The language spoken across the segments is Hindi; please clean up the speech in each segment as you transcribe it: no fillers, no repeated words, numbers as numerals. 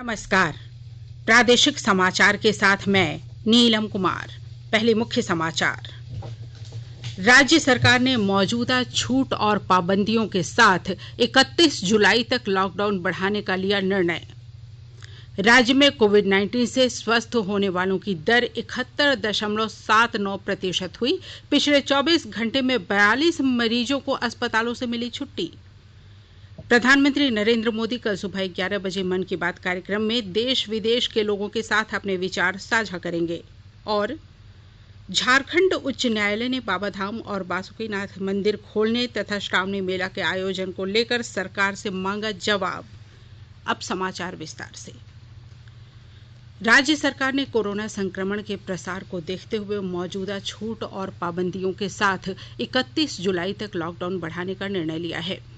नमस्कार। प्रादेशिक समाचार के साथ मैं नीलम कुमार। पहले मुख्य समाचार। राज्य सरकार ने मौजूदा छूट और पाबंदियों के साथ 31 जुलाई तक लॉकडाउन बढ़ाने का लिया निर्णय। राज्य में कोविड-19 से स्वस्थ होने वालों की दर 71.79% हुई। पिछले 24 घंटे में 42 मरीजों को अस्पतालों से मिली छुट्टी। प्रधानमंत्री नरेंद्र मोदी कल सुबह 11 बजे मन की बात कार्यक्रम में देश विदेश के लोगों के साथ अपने विचार साझा करेंगे। और झारखंड उच्च न्यायालय ने बाबाधाम और बासुकीनाथ मंदिर खोलने तथा श्रावणी मेला के आयोजन को लेकर सरकार से मांगा जवाब। अब समाचार विस्तार से। राज्य सरकार ने कोरोना संक्रमण के प्रसार को देखते हुए मौजूदा छूट और पाबंदियों के साथ 31 जुलाई तक लॉकडाउन बढ़ाने का निर्णय लिया है।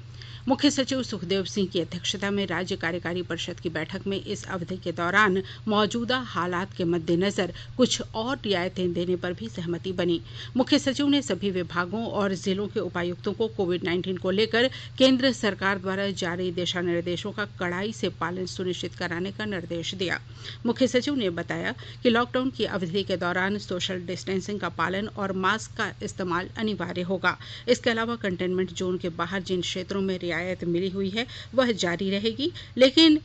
मुख्य सचिव सुखदेव सिंह की अध्यक्षता में राज्य कार्यकारी परिषद की बैठक में इस अवधि के दौरान मौजूदा हालात के मद्देनजर कुछ और रियायतें देने पर भी सहमति बनी। मुख्य सचिव ने सभी विभागों और जिलों के उपायुक्तों को कोविड-19 को लेकर केंद्र सरकार द्वारा जारी दिशा निर्देशों का कड़ाई से पालन सुनिश्चित कराने का निर्देश दिया। मुख्य सचिव ने बताया कि लॉकडाउन की अवधि के दौरान सोशल डिस्टेंसिंग का पालन और मास्क का इस्तेमाल अनिवार्य होगा। इसके अलावा कंटेनमेंट जोन के बाहर जिन क्षेत्रों में रियायत मिली हुई है वह जारी रहेगी, लेकिन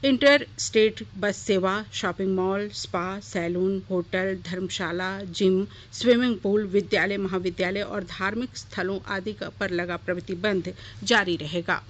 इंटर स्टेट बस सेवा, shopping mall, spa, salon, hotel, धर्मशाला, जिम, स्विमिंग पूल, विद्यालय, महाविद्यालय और धार्मिक स्थलों आदि पर लगा प्रतिबंध जारी रहेगा।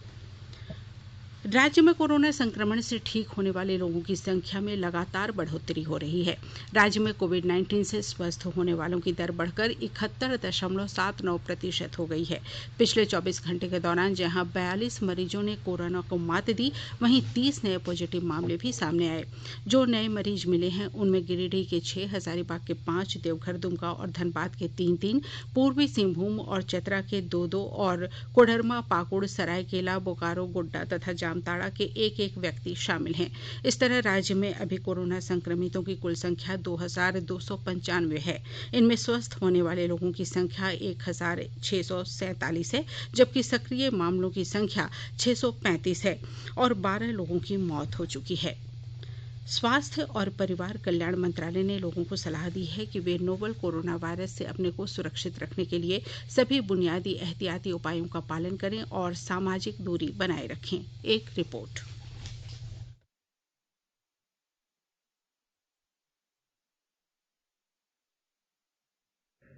राज्य में कोरोना संक्रमण से ठीक होने वाले लोगों की संख्या में लगातार बढ़ोतरी हो रही है। राज्य में कोविड-19 से स्वस्थ होने वालों की दर बढ़कर 71.79% हो गई है। पिछले 24 घंटे के दौरान जहां 42 मरीजों ने कोरोना को मात दी, वहीं 30 नए पॉजिटिव मामले भी सामने आए। जो नए मरीज मिले हैं उनमें गिरिडीह के 6, हजारीबाग के 5, देवघर, दुमका और धनबाद के 3-3, पूर्वी सिंहभूम और चतरा के 2-2 और कोडरमा, पाकुड़, सरायकेला, बोकारो, गोड्डा तथा जामताड़ा के 1-1 व्यक्ति शामिल हैं। इस तरह राज्य में अभी कोरोना संक्रमितों की कुल संख्या 2295 है। इनमें स्वस्थ होने वाले लोगों की संख्या 1647 है, जबकि सक्रिय मामलों की संख्या 635 है और 12 लोगों की मौत हो चुकी है। स्वास्थ्य और परिवार कल्याण मंत्रालय ने लोगों को सलाह दी है कि वे नोवल कोरोना वायरस से अपने को सुरक्षित रखने के लिए सभी बुनियादी एहतियाती उपायों का पालन करें और सामाजिक दूरी बनाए रखें। एक रिपोर्ट।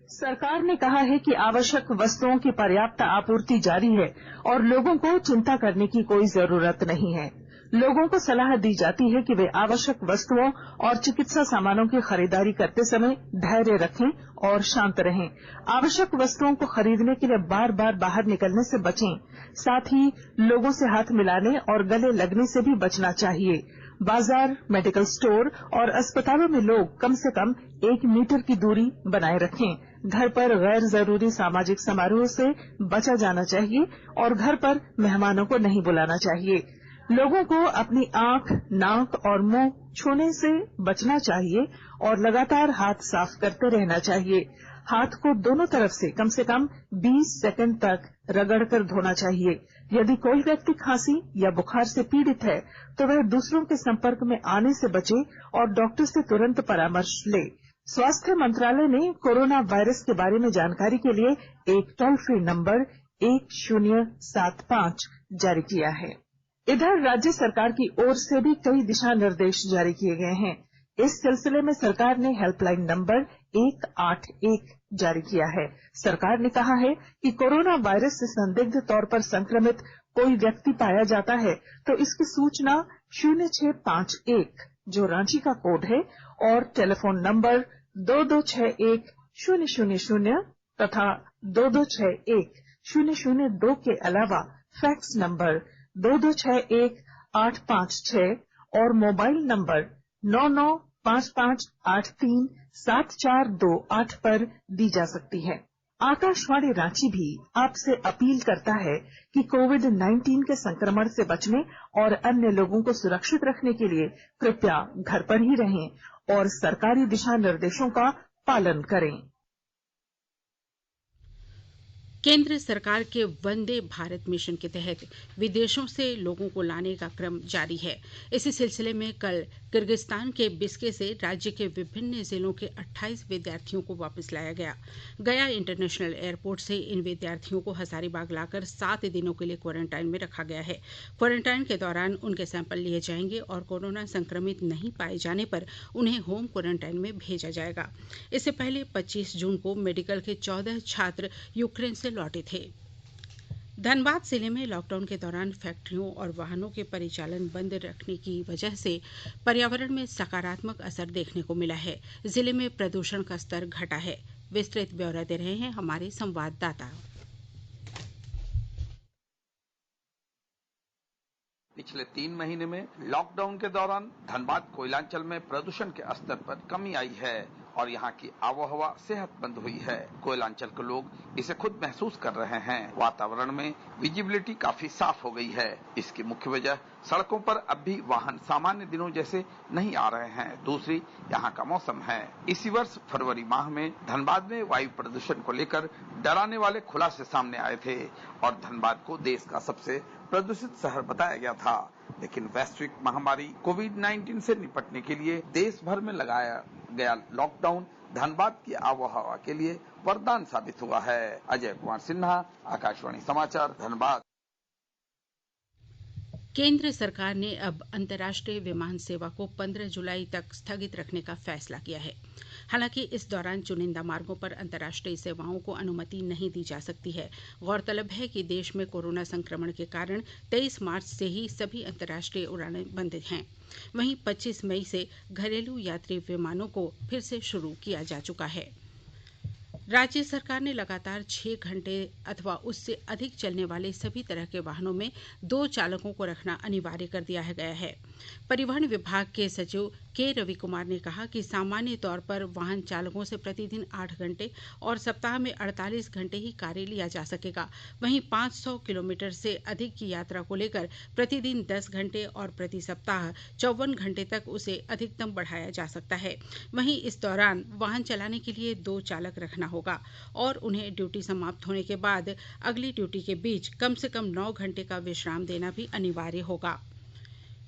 सरकार ने कहा है कि आवश्यक वस्तुओं की पर्याप्त आपूर्ति जारी है और लोगों को चिंता करने की कोई जरूरत नहीं है। लोगों को सलाह दी जाती है कि वे आवश्यक वस्तुओं और चिकित्सा सामानों की खरीदारी करते समय धैर्य रखें और शांत रहें। आवश्यक वस्तुओं को खरीदने के लिए बार बार बाहर निकलने से बचें। साथ ही लोगों से हाथ मिलाने और गले लगने से भी बचना चाहिए। बाजार, मेडिकल स्टोर और अस्पतालों में लोग कम से कम 1 मीटर की दूरी बनाए रखें। घर पर गैर जरूरी सामाजिक समारोह से बचा जाना चाहिए और घर पर मेहमानों को नहीं बुलाना चाहिए। लोगों को अपनी आंख, नाक और मुंह छूने से बचना चाहिए और लगातार हाथ साफ करते रहना चाहिए। हाथ को दोनों तरफ से कम 20 सेकंड तक रगड़कर धोना चाहिए। यदि कोई व्यक्ति खांसी या बुखार से पीड़ित है तो वह दूसरों के संपर्क में आने से बचे और डॉक्टर से तुरंत परामर्श ले। स्वास्थ्य मंत्रालय ने कोरोना वायरस के बारे में जानकारी के लिए एक टोल फ्री नंबर 1075 जारी किया है। इधर राज्य सरकार की ओर से भी कई दिशा निर्देश जारी किए गए हैं। इस सिलसिले में सरकार ने हेल्पलाइन नंबर 181 जारी किया है। सरकार ने कहा है कि कोरोना वायरस से संदिग्ध तौर पर संक्रमित कोई व्यक्ति पाया जाता है तो इसकी सूचना 0651 जो रांची का कोड है और टेलीफोन नंबर 2261-000 तथा 2261-002 के अलावा फैक्स नंबर 2261-856 और मोबाइल नंबर 9955837428 पर दी जा सकती है। आकाशवाणी रांची भी आपसे अपील करता है कि कोविड-19 के संक्रमण से बचने और अन्य लोगों को सुरक्षित रखने के लिए कृपया घर पर ही रहें और सरकारी दिशा निर्देशों का पालन करें। केंद्र सरकार के वंदे भारत मिशन के तहत विदेशों से लोगों को लाने का क्रम जारी है। इसी सिलसिले में कल किर्गिस्तान के बिस्के से राज्य के विभिन्न जिलों के 28 विद्यार्थियों को वापस लाया गया। गया इंटरनेशनल एयरपोर्ट से इन विद्यार्थियों को हजारीबाग लाकर 7 दिनों के लिए क्वारंटाइन में रखा गया है। क्वारंटाइन के दौरान उनके सैंपल लिए जाएंगे और कोरोना संक्रमित नहीं पाए जाने पर उन्हें होम क्वारंटाइन में भेजा जाएगा। इससे पहले 25 जून को मेडिकल के 14 छात्र यूक्रेन से लौटे थे। धनबाद जिले में लॉकडाउन के दौरान फैक्ट्रियों और वाहनों के परिचालन बंद रखने की वजह से पर्यावरण में सकारात्मक असर देखने को मिला है। जिले में प्रदूषण का स्तर घटा है। विस्तृत ब्यौरा दे रहे हैं हमारे संवाददाता। पिछले 3 महीने में लॉकडाउन के दौरान धनबाद कोयलांचल में प्रदूषण के स्तर पर कमी आई है और यहाँ की आबोहवा सेहतमंद हुई है। कोयलांचल के लोग इसे खुद महसूस कर रहे हैं। वातावरण में विजिबिलिटी काफी साफ हो गई है। इसकी मुख्य वजह सड़कों पर अब भी वाहन सामान्य दिनों जैसे नहीं आ रहे हैं। दूसरी यहाँ का मौसम है। इसी वर्ष फरवरी माह में धनबाद में वायु प्रदूषण को लेकर डराने वाले खुलासे सामने आए थे और धनबाद को देश का सबसे प्रदूषित शहर बताया गया था। लेकिन वैश्विक महामारी कोविड-19 से निपटने के लिए देश भर में लगाया गया लॉकडाउन धनबाद की आबोहवा के लिए वरदान साबित हुआ है। अजय कुमार सिन्हा, आकाशवाणी समाचार, धनबाद। केंद्र सरकार ने अब अंतर्राष्ट्रीय विमान सेवा को 15 जुलाई तक स्थगित रखने का फैसला किया है। हालांकि इस दौरान चुनिंदा मार्गों पर अंतर्राष्ट्रीय सेवाओं को अनुमति नहीं दी जा सकती है। गौरतलब है कि देश में कोरोना संक्रमण के कारण 23 मार्च से ही सभी अंतर्राष्ट्रीय उड़ानें बंद हैं। वहीं 25 मई से घरेलू यात्री विमानों को फिर से शुरू किया जा चुका है। राज्य सरकार ने लगातार 6 घंटे अथवा उससे अधिक चलने वाले सभी तरह के वाहनों में 2 चालकों को रखना अनिवार्य कर दिया गया है। परिवहन विभाग के सचिव के रवि कुमार ने कहा कि सामान्य तौर पर वाहन चालकों से प्रतिदिन 8 घंटे और सप्ताह में 48 घंटे ही कार्य लिया जा सकेगा। वहीं 500 किलोमीटर से अधिक की यात्रा को लेकर प्रतिदिन 10 घंटे और प्रति सप्ताह 54 घंटे तक उसे अधिकतम बढ़ाया जा सकता है। वहीं इस दौरान वाहन चलाने के लिए 2 चालक रखना होगा और उन्हें ड्यूटी समाप्त होने के बाद अगली ड्यूटी के बीच कम से कम 9 घंटे का विश्राम देना भी अनिवार्य होगा।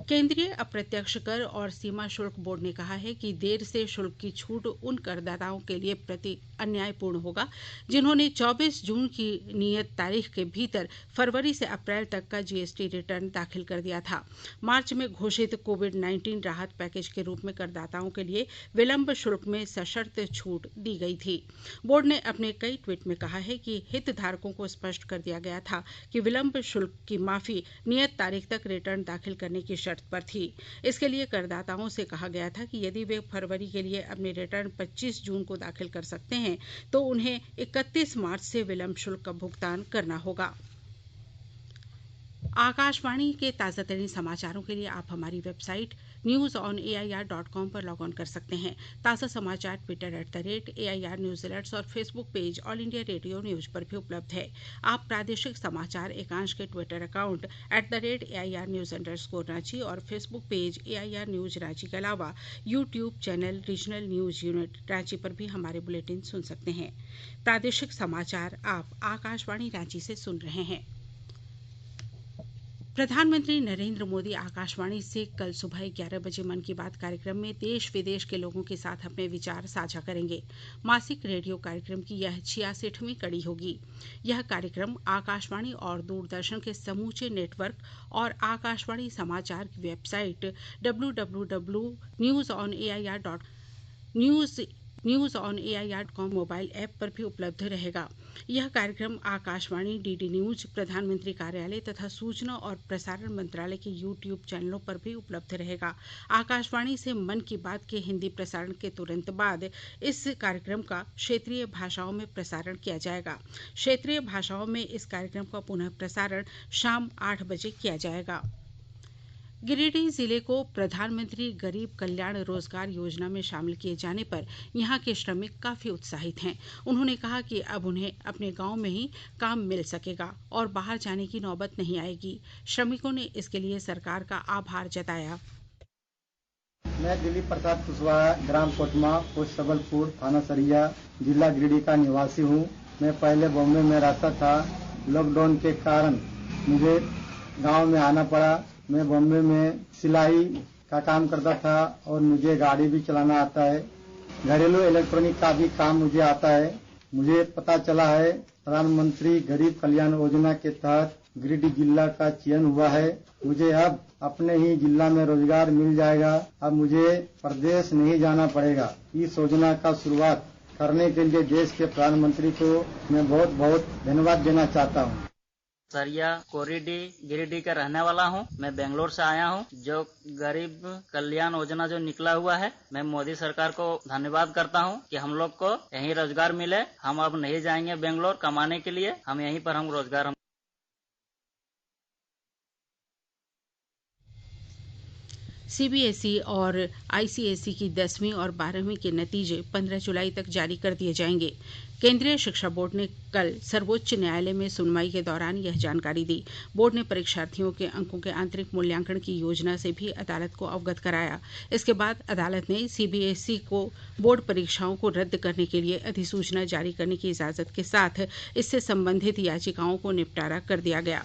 केंद्रीय अप्रत्यक्ष कर और सीमा शुल्क बोर्ड ने कहा है कि देर से शुल्क की छूट उन करदाताओं के लिए प्रति अन्यायपूर्ण होगा जिन्होंने 24 जून की नियत तारीख के भीतर फरवरी से अप्रैल तक का जीएसटी रिटर्न दाखिल कर दिया था। मार्च में घोषित कोविड-19 राहत पैकेज के रूप में करदाताओं के लिए विलंब शुल्क में सशर्त छूट दी गई थी। बोर्ड ने अपने कई ट्वीट में कहा है कि हितधारकों को स्पष्ट कर दिया गया था कि विलंब शुल्क की माफी नियत तारीख तक रिटर्न दाखिल करने की शर्त पर थी। इसके लिए करदाताओं से कहा गया था कि यदि वे फरवरी के लिए अपने रिटर्न 25 जून को दाखिल कर सकते हैं तो उन्हें 31 मार्च से विलंब शुल्क का भुगतान करना होगा। आकाशवाणी के ताजातरीन समाचारों के लिए आप हमारी वेबसाइट newsonair.com पर लॉग ऑन कर सकते हैं। ताजा समाचार ट्विटर @AIR न्यूज अलर्ट्स और Facebook page All India Radio news पर भी उपलब्ध है। आप प्रादेशिक समाचार एकांश के Twitter account @AIR news _Ranchi और Facebook page AIR news Ranchi के अलावा YouTube channel regional news unit Ranchi पर भी हमारे बुलेटिन सुन सकते हैं। प्रादेशिक समाचार आप आकाशवाणी रांची से सुन रहे हैं। प्रधानमंत्री नरेंद्र मोदी आकाशवाणी से कल सुबह 11 बजे मन की बात कार्यक्रम में देश विदेश के लोगों के साथ अपने विचार साझा करेंगे। मासिक रेडियो कार्यक्रम की यह 66वीं कड़ी होगी। यह कार्यक्रम आकाशवाणी और दूरदर्शन के समूचे नेटवर्क और आकाशवाणी समाचार की वेबसाइट www.newsonair.com मोबाइल ऐप पर भी उपलब्ध रहेगा। यह कार्यक्रम आकाशवाणी, डीडी न्यूज, प्रधानमंत्री कार्यालय तथा सूचना और प्रसारण मंत्रालय के यूट्यूब चैनलों पर भी उपलब्ध रहेगा। आकाशवाणी से मन की बात के हिंदी प्रसारण के तुरंत बाद इस कार्यक्रम का क्षेत्रीय भाषाओं में प्रसारण किया जाएगा। क्षेत्रीय भाषाओं में इस कार्यक्रम का पुनः प्रसारण शाम 8 बजे किया जाएगा। गिरिडीह जिले को प्रधानमंत्री गरीब कल्याण रोजगार योजना में शामिल किए जाने पर यहां के श्रमिक काफी उत्साहित हैं। उन्होंने कहा कि अब उन्हें अपने गांव में ही काम मिल सकेगा और बाहर जाने की नौबत नहीं आएगी। श्रमिकों ने इसके लिए सरकार का आभार जताया। मैं दिलीप प्रसाद कुशवाहा, ग्राम कोटमा, पोस्ट सबलपुर, थाना सरिया, जिला गिरिडीह का निवासी हूँ। मैं पहले बॉम्बे में रहता था। लॉकडाउन के कारण मुझे गांव में आना पड़ा। मैं बॉम्बे में सिलाई का काम करता था और मुझे गाड़ी भी चलाना आता है। घरेलू इलेक्ट्रॉनिक का भी काम मुझे आता है। मुझे पता चला है प्रधानमंत्री गरीब कल्याण योजना के तहत गिरिडीह जिला का चयन हुआ है। मुझे अब अपने ही जिला में रोजगार मिल जाएगा। अब मुझे प्रदेश नहीं जाना पड़ेगा। इस योजना का शुरुआत करने के लिए देश के प्रधानमंत्री को मैं बहुत बहुत धन्यवाद देना चाहता हूँ। सरिया कोरीडी गिरिडीह का रहने वाला हूँ। मैं बेंगलोर से आया हूँ। जो गरीब कल्याण योजना जो निकला हुआ है, मैं मोदी सरकार को धन्यवाद करता हूँ कि हम लोग को यहीं रोजगार मिले। हम अब नहीं जाएंगे बेंगलोर कमाने के लिए, हम यहीं पर हम रोजगार सीबीएसई और आईसीएसई की 10वीं और 12वीं के नतीजे 15 जुलाई तक जारी कर दिए जाएंगे। केंद्रीय शिक्षा बोर्ड ने कल सर्वोच्च न्यायालय में सुनवाई के दौरान यह जानकारी दी। बोर्ड ने परीक्षार्थियों के अंकों के आंतरिक मूल्यांकन की योजना से भी अदालत को अवगत कराया। इसके बाद अदालत ने सीबीएसई को बोर्ड परीक्षाओं को रद्द करने के लिए अधिसूचना जारी करने की इजाजत के साथ इससे संबंधित याचिकाओं को निपटारा कर दिया गया।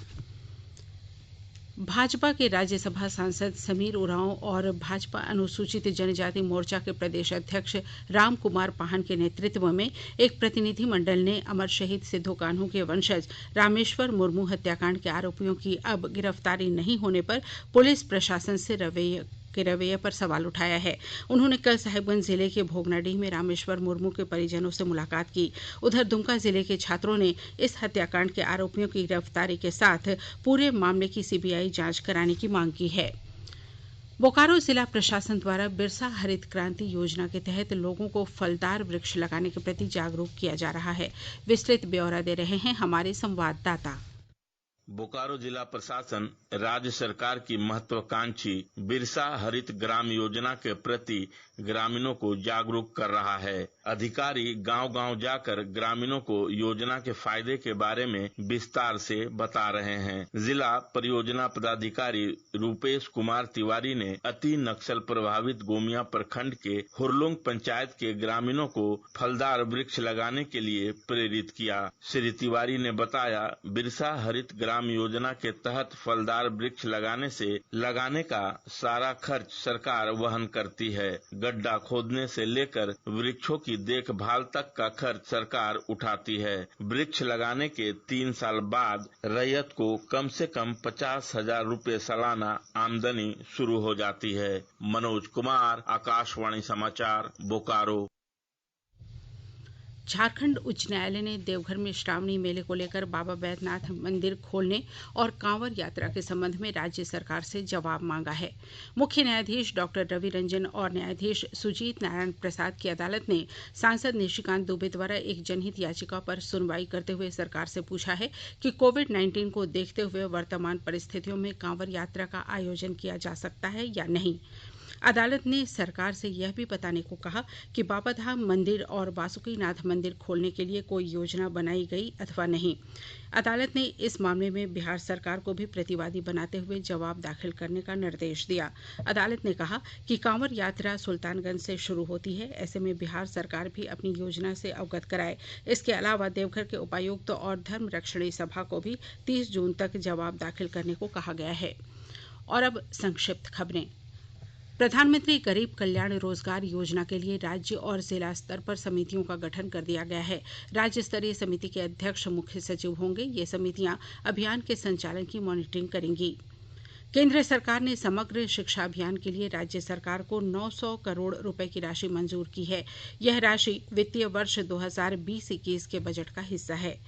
भाजपा के राज्यसभा सांसद समीर उरांव और भाजपा अनुसूचित जनजाति मोर्चा के प्रदेश अध्यक्ष राम कुमार पाहन के नेतृत्व में एक प्रतिनिधि मंडल ने अमर शहीद सिद्धू कान्हू के वंशज रामेश्वर मुर्मू हत्याकांड के आरोपियों की अब गिरफ्तारी नहीं होने पर पुलिस प्रशासन से रवैये पर सवाल उठाया है। उन्होंने कल साहिबगंज जिले के भोगनाडीह में रामेश्वर मुर्मू के परिजनों से मुलाकात की। उधर दुमका जिले के छात्रों ने इस हत्याकांड के आरोपियों की गिरफ्तारी के साथ पूरे मामले की सीबीआई जांच कराने की मांग की है। बोकारो जिला प्रशासन द्वारा बिरसा हरित क्रांति योजना के तहत लोगों को फलदार वृक्ष लगाने के प्रति जागरूक किया जा रहा है। विस्तृत ब्यौरा दे रहे हैं हमारे संवाददाता। बोकारो जिला प्रशासन राज्य सरकार की महत्वाकांक्षी बिरसा हरित ग्राम योजना के प्रति ग्रामीणों को जागरूक कर रहा है। अधिकारी गांव-गांव जाकर ग्रामीणों को योजना के फायदे के बारे में विस्तार से बता रहे हैं। जिला परियोजना पदाधिकारी रूपेश कुमार तिवारी ने अति नक्सल प्रभावित गोमिया प्रखंड के हुरलोंग पंचायत के ग्रामीणों को फलदार वृक्ष लगाने के लिए प्रेरित किया। श्री तिवारी ने बताया, बिरसा हरित ग्राम योजना के तहत फलदार वृक्ष लगाने का सारा खर्च सरकार वहन करती है। गड्ढा खोदने से लेकर वृक्षों की देखभाल तक का खर्च सरकार उठाती है। वृक्ष लगाने के 3 साल बाद रैयत को कम से कम 50,000 रुपए सालाना आमदनी शुरू हो जाती है। मनोज कुमार, आकाशवाणी समाचार, बोकारो। झारखंड उच्च न्यायालय ने देवघर में श्रावणी मेले को लेकर बाबा बैद्यनाथ मंदिर खोलने और कांवर यात्रा के संबंध में राज्य सरकार से जवाब मांगा है। मुख्य न्यायाधीश डॉक्टर रवि रंजन और न्यायाधीश सुजीत नारायण प्रसाद की अदालत ने सांसद निशिकांत दुबे द्वारा एक जनहित याचिका पर सुनवाई करते हुए सरकार से पूछा है कि कोविड-19 को देखते हुए वर्तमान परिस्थितियों में कांवर यात्रा का आयोजन किया जा सकता है या नहीं। अदालत ने सरकार से यह भी बताने को कहा कि बाबाधाम मंदिर और बासुकीनाथ मंदिर खोलने के लिए कोई योजना बनाई गई अथवा नहीं। अदालत ने इस मामले में बिहार सरकार को भी प्रतिवादी बनाते हुए जवाब दाखिल करने का निर्देश दिया। अदालत ने कहा कि कांवर यात्रा सुल्तानगंज से शुरू होती है, ऐसे में बिहार सरकार भी अपनी योजना से अवगत कराए। इसके अलावा देवघर के उपायुक्त और धर्म रक्षणी सभा को भी 30 जून तक जवाब दाखिल करने को कहा गया है। और अब संक्षिप्त खबरें। प्रधानमंत्री गरीब कल्याण रोजगार योजना के लिए राज्य और जिला स्तर पर समितियों का गठन कर दिया गया है। राज्य स्तरीय समिति के अध्यक्ष मुख्य सचिव होंगे। ये समितियां अभियान के संचालन की मॉनिटरिंग करेंगी। केंद्र सरकार ने समग्र शिक्षा अभियान के लिए राज्य सरकार को 900 करोड़ रुपए की राशि मंजूर की है। यह राशि वित्तीय वर्ष 2020-21 के बजट का हिस्सा है।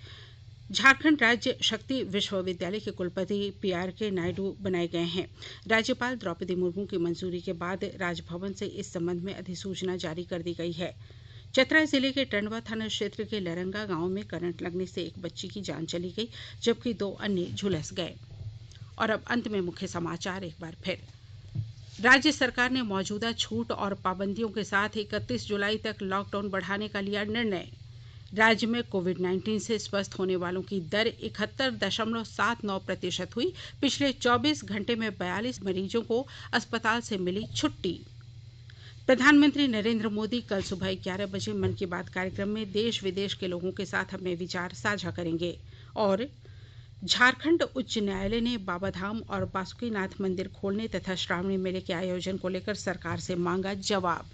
झारखंड राज्य शक्ति विश्वविद्यालय के कुलपति PRK नायडू बनाए गए हैं। राज्यपाल द्रौपदी मुर्मू की मंजूरी के बाद राजभवन से इस संबंध में अधिसूचना जारी कर दी गई है। चतरा जिले के टंडवा थाना क्षेत्र के लरंगा गांव में करंट लगने से एक बच्ची की जान चली गई, जबकि 2 अन्य झुलस गए। और अब अंत में मुख्य समाचार एक बार फिर। राज्य सरकार ने मौजूदा छूट और पाबंदियों के साथ 31 जुलाई तक लॉकडाउन बढ़ाने का लिया निर्णय। राज्य में कोविड-19 से स्वस्थ होने वालों की दर 71.79% हुई। पिछले 24 घंटे में 42 मरीजों को अस्पताल से मिली छुट्टी। प्रधानमंत्री नरेंद्र मोदी कल सुबह 11 बजे मन की बात कार्यक्रम में देश विदेश के लोगों के साथ अपने विचार साझा करेंगे। और झारखंड उच्च न्यायालय ने बाबाधाम और बासुकीनाथ मंदिर खोलने तथा श्रावणी मेले के आयोजन को लेकर सरकार से मांगा जवाब।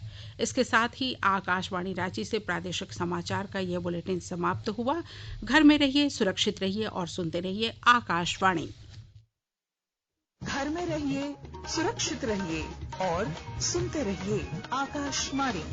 इसके साथ ही आकाशवाणी रांची से प्रादेशिक समाचार का ये बुलेटिन समाप्त हुआ। घर में रहिए, सुरक्षित रहिए और सुनते रहिए आकाशवाणी। घर में रहिए, सुरक्षित रहिए और सुनते रहिए आकाशवाणी।